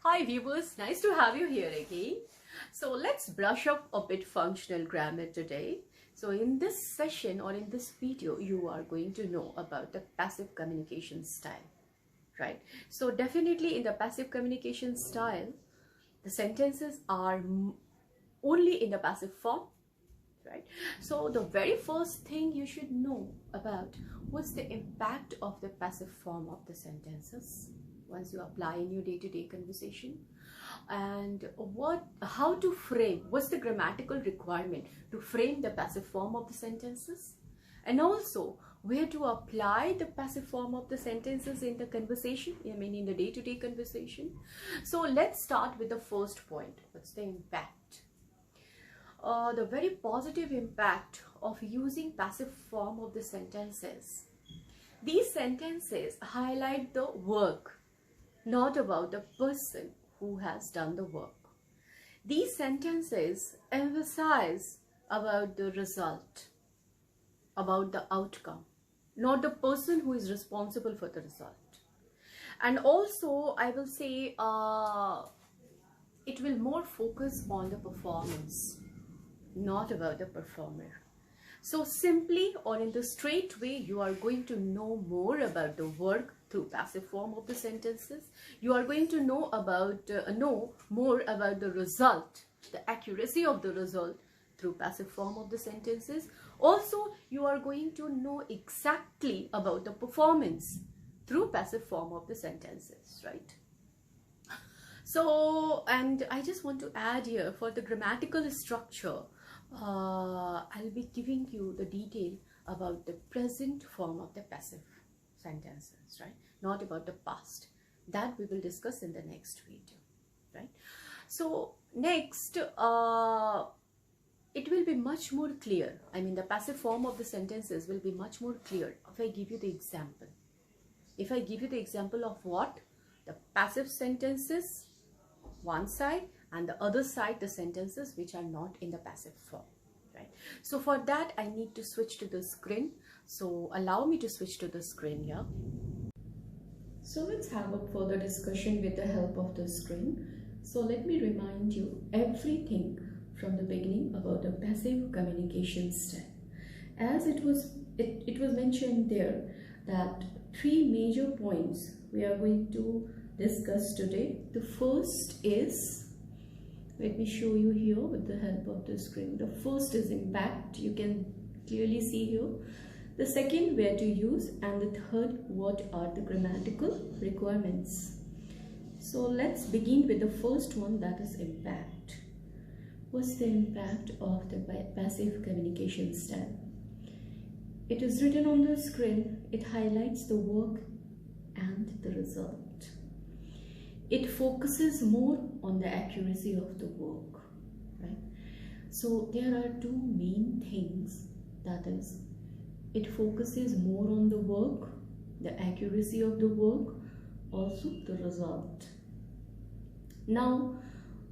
Hi viewers, nice to have you here again. So let's brush up a bit functional grammar today. So in this session or in this video, you are going to know about the passive communication style, right? So definitely in the passive communication style, the sentences are only in the passive form, right? So the very first thing you should know about what's the impact of the passive form of the sentences once you apply in your day-to-day conversation, and how to frame, what's the grammatical requirement to frame the passive form of the sentences, and also where to apply the passive form of the sentences in the conversation, in the day-to-day conversation. So let's start with the first point. What's the impact? The very positive impact of using passive form of the sentences. These sentences highlight the work, not about the person who has done the work. These sentences emphasize about the result, about the outcome, not the person who is responsible for the result. And also, I will say it will more focus on the performance, not about the performer. So simply or in the straight way, you are going to know more about the work through passive form of the sentences. You are going to know more about the result, the accuracy of the result through passive form of the sentences. Also, you are going to know exactly about the performance through passive form of the sentences, right? So, and I just want to add here, for the grammatical structure, I'll be giving you the detail about the present form of the passive sentences, right? Not about the past. That we will discuss in the next video, right? So next, it will be much more clear. The passive form of the sentences will be much more clear if I give you the example. If I give you the example of what? The passive sentences, one side, and the other side the sentences which are not in the passive form, right? So for that I need to switch to the screen. So allow me to switch to the screen here. So let's have a further discussion with the help of the screen. So let me remind you everything from the beginning about the passive communication style. As it was mentioned there that three major points we are going to discuss today. The first is, let me show you here with the help of the screen. The first is impact. You can clearly see here. The second, where to use, and the third, what are the grammatical requirements. So let's begin with the first one, that is impact. What's the impact of the passive communication style? It is written on the screen. It highlights the work and the result. It focuses more on the accuracy of the work, right? So there are two main things, that is, it focuses more on the work, the accuracy of the work, also the result. Now,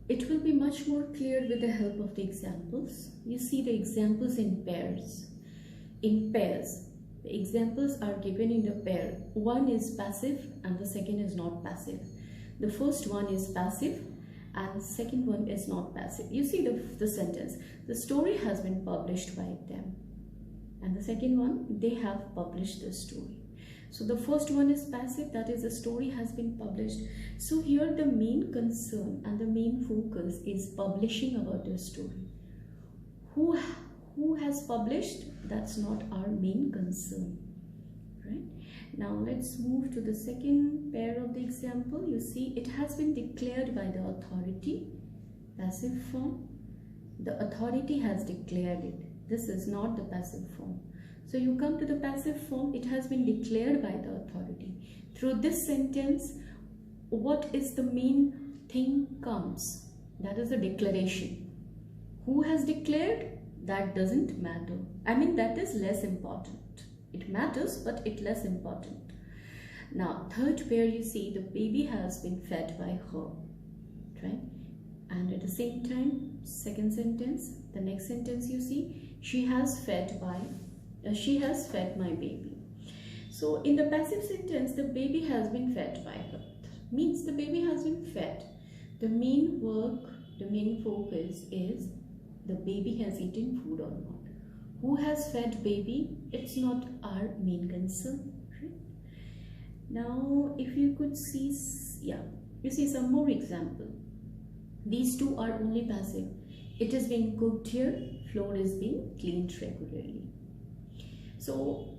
it will be much more clear with the help of the examples. You see the examples in pairs. In pairs, the examples are given in the pair. One is passive and the second is not passive. The first one is passive and the second one is not passive. You see the sentence, the story has been published by them. And the second one, they have published the story. So the first one is passive, that is, the story has been published. So here the main concern and the main focus is publishing about the story. Who has published? That's not our main concern, right? Now let's move to the second pair of the example. You see it has been declared by the authority, passive form. The authority has declared it. This is not the passive form. So you come to the passive form. It has been declared by the authority. Through this sentence, what is the main thing comes? That is the declaration. Who has declared? That doesn't matter. That is less important. It matters, but it's less important. Now, third pair, you see the baby has been fed by her, right? And at the same time, second sentence, the next sentence, you see, she has fed my baby. So in the passive sentence, the baby has been fed by her. Means the baby has been fed. The main work, the main focus is the baby has eaten food or not. Who has fed baby? It's not our main concern. Right? Now, if you could see, yeah, you see some more example. These two are only passive. It is being cooked here, floor is being cleaned regularly. So,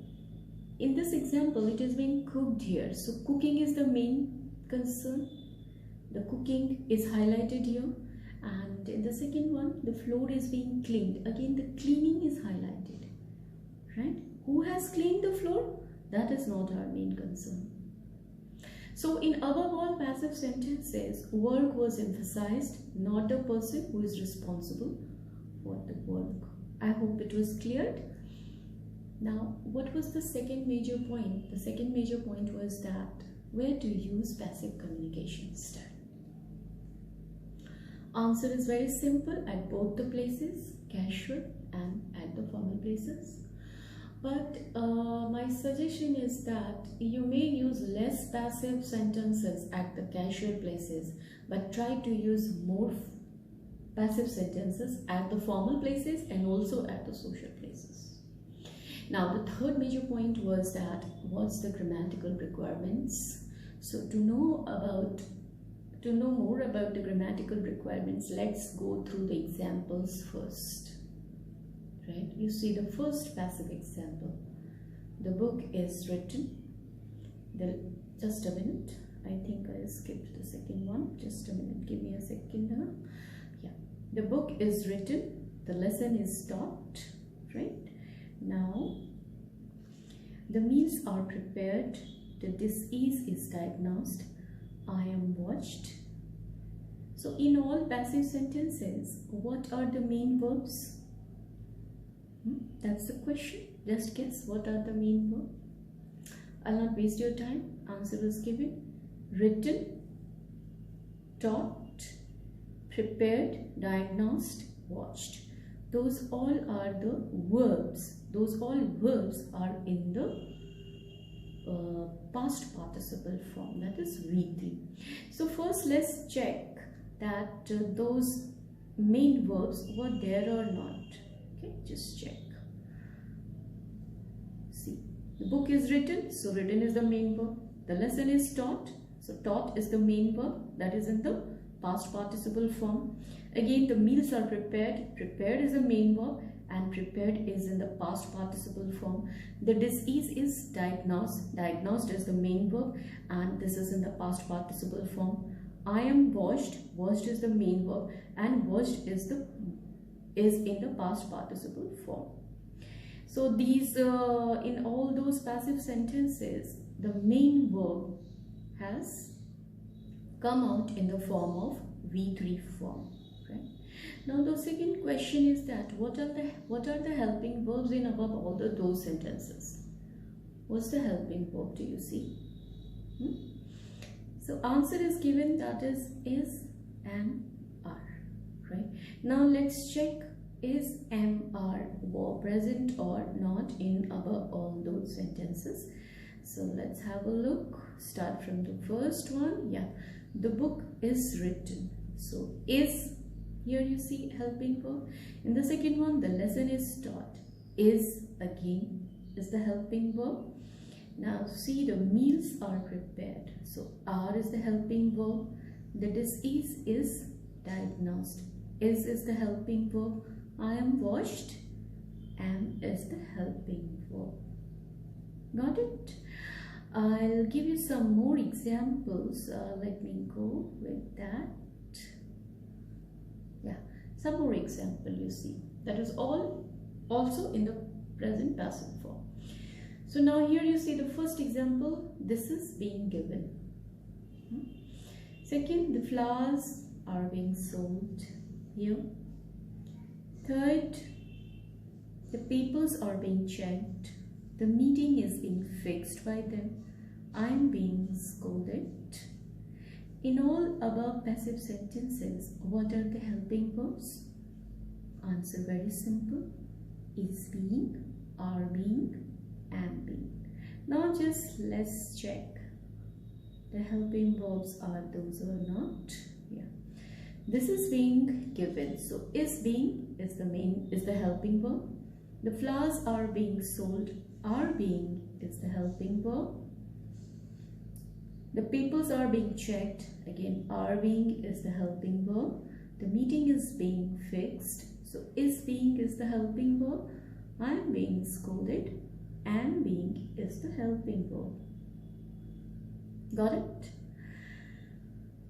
in this example, it is being cooked here. So, cooking is the main concern. The cooking is highlighted here. And in the second one, the floor is being cleaned. Again, the cleaning is highlighted. Right? Who has cleaned the floor? That is not our main concern. So, in above all passive sentences, work was emphasized, not the person who is responsible for the work. I hope it was cleared. Now, what was the second major point? The second major point was that where to use passive communication style. Answer is very simple at both the places, casual and at the formal places. But my suggestion is that you may use less passive sentences at the casual places, but try to use more passive sentences at the formal places and also at the social places. Now, the third major point was that what's the grammatical requirements? So to know more about the grammatical requirements, let's go through the examples first. Right? You see the first passive example. The book is written. Just a minute. I think I skipped the second one. Just a minute. Give me a second now. Yeah. The book is written. The lesson is taught. Right? Now, the meals are prepared. The disease is diagnosed. I am watched. So, in all passive sentences, what are the main verbs? That's the question. Just guess what are the main verbs. I'll not waste your time. Answer is given. Written, taught, prepared, diagnosed, watched. Those all are the verbs. Those all verbs are in the past participle form, that is V3. So first let's check that those main verbs were there or not. Okay, just check. See, the book is written, so written is the main verb. The lesson is taught, so taught is the main verb, that is in the past participle form. Again, the meals are prepared, prepared is the main verb and prepared is in the past participle form. The disease is diagnosed, diagnosed is the main verb and this is in the past participle form. I am washed, washed is the main verb and washed is in the past participle form. So these in all those passive sentences, the main verb has come out in the form of V3 form. Right? Now the second question is that what are the helping verbs in above all those sentences? What's the helping verb? Do you see? So answer is given, that is and are. Right? Now let's check, is am are verb present or not in above all those sentences. So let's have a look. Start from the first one. Yeah, the book is written. So is, here you see helping verb. In the second one, the lesson is taught. Is again is the helping verb. Now see, the meals are prepared. So are is the helping verb. The disease is diagnosed. Is the helping verb. I am washed. Am is the helping verb. Got it? I'll give you some more examples. Let me go with that. Yeah, some more example you see. That is all also in the present passive form. So now here you see the first example. This is being given. Second, the flowers are being sold here. Third, the papers are being checked. The meeting is being fixed by them. I'm being scolded. In all above passive sentences, what are the helping verbs? Answer very simple. Is being, are being, am being. Now just let's check. The helping verbs are those or not. Yeah. This is being given. So is being is the helping verb. The flowers are being sold. Are being is the helping verb. The papers are being checked. Again, are being is the helping verb. The meeting is being fixed. So is being is the helping verb. I am being scolded. Am being is the helping verb. Got it?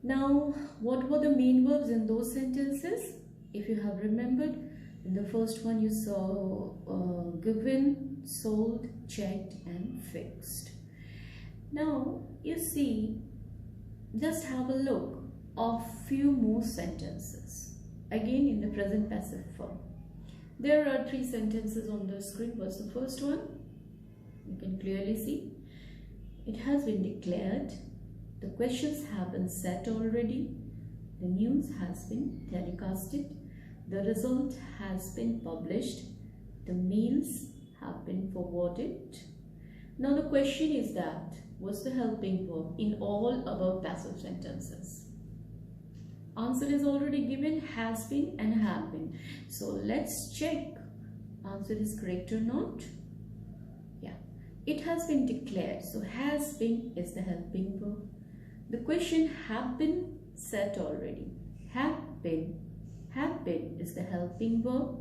Now, what were the main verbs in those sentences? If you have remembered, in the first one you saw given, sold, checked and fixed. Now, you see, just have a look of few more sentences. Again in the present passive form. There are 3 sentences on the screen. What's the first one? You can clearly see. It has been declared. The questions have been set already. The news has been telecasted. The result has been published. The mails have been forwarded. Now the question is that, what's the helping verb in all above passive sentences? Answer is already given, has been and have been. So let's check answer is correct or not. Yeah, it has been declared. So has been is the helping verb. The question have been set already. Have been is the helping verb.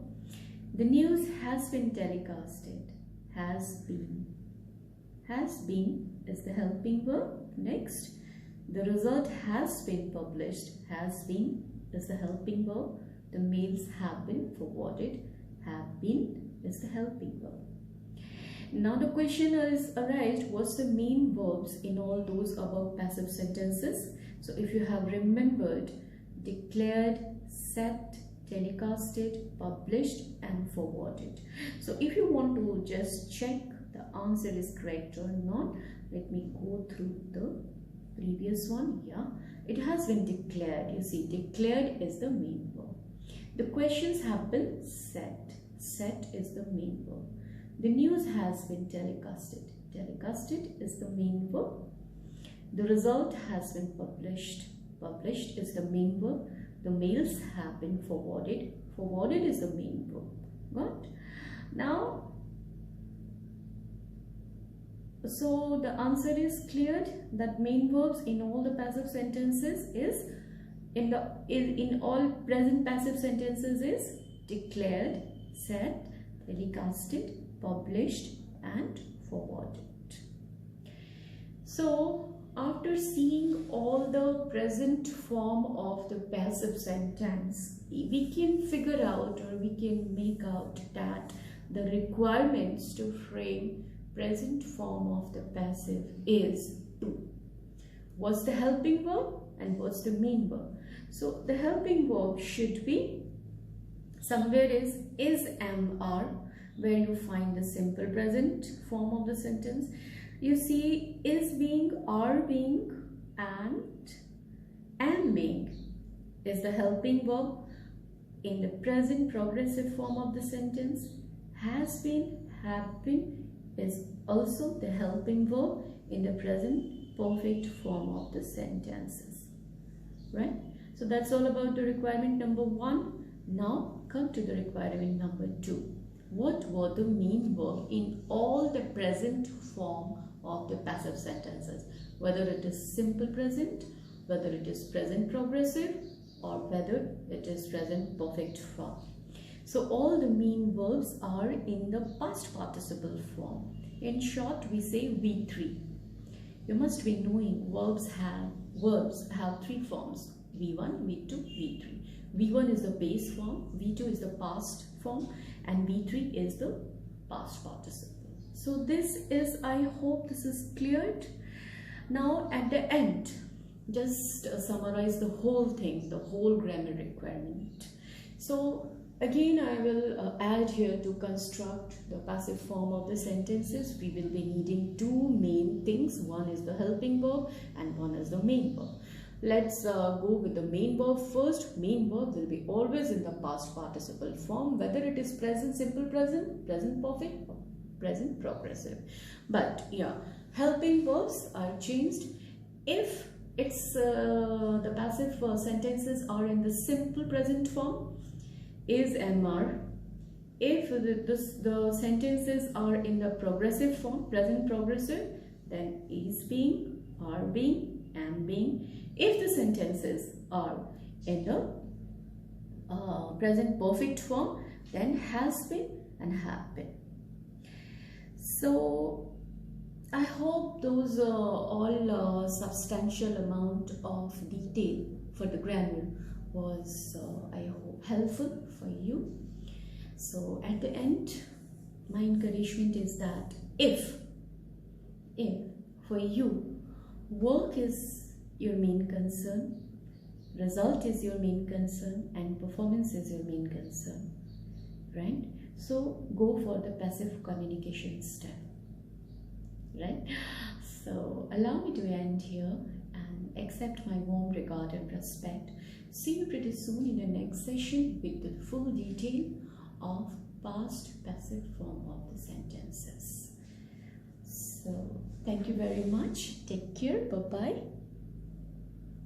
The news has been telecasted. Has been is the helping verb. Next, the result has been published. Has been is the helping verb. The mails have been forwarded. Have been is the helping verb. Now the question is arised, what's the main verbs in all those above passive sentences? So if you have remembered, declared, set, telecasted, published and forwarded. So if you want to just check the answer is correct or not, let me go through the previous one. Yeah, it has been declared. You see, declared is the main verb. The questions have been set. Set is the main verb. The news has been telecasted. Telecasted is the main verb. The result has been published. Published is the main verb. The mails have been forwarded. Forwarded is the main verb. Got? Now, so the answer is cleared that main verbs in all the passive sentences is in all present passive sentences is declared, set, telecasted, published and forwarded. So after seeing all the present form of the passive sentence, we can figure out or we can make out that the requirements to frame present form of the passive is 2. What's the helping verb and what's the main verb? So the helping verb should be somewhere is am, are, where you find the simple present form of the sentence. You see is being, are being and am being is the helping verb in the present progressive form of the sentence. Has been, have been is also the helping verb in the present perfect form of the sentences. Right? So that's all about the requirement number 1. Now come to the requirement number 2. What were the main verb in all the present form of the passive sentences? Whether it is simple present, whether it is present progressive or whether it is present perfect form. So all the main verbs are in the past participle form. In short, we say V3. You must be knowing verbs have 3 forms: V1, V2, V3. V1 is the base form, V2 is the past form and V3 is the past participle. So this is, I hope this is cleared. Now at the end, just summarize the whole thing, the whole grammar requirement. So again, I will add here to construct the passive form of the sentences. We will be needing 2 main things. One is the helping verb and one is the main verb. Let's go with the main verb first. Main verb will be always in the past participle form, whether it is present simple present, present perfect or present progressive. But yeah, helping verbs are changed. If it's the passive sentences are in the simple present form, is MR. If the sentences are in the progressive form, present progressive, then is being, are being, am being. If the sentences are in the present perfect form, then has been and have been. So I hope those all substantial amount of detail for the grammar was I hope helpful for you. So at the end, my encouragement is that if for you work is your main concern, result is your main concern, and performance is your main concern, right? So go for the passive communication step, right? So allow me to end here and accept my warm regard and respect. See you pretty soon in the next session with the full detail of past passive form of the sentences. So thank you very much. Take care. Bye-bye.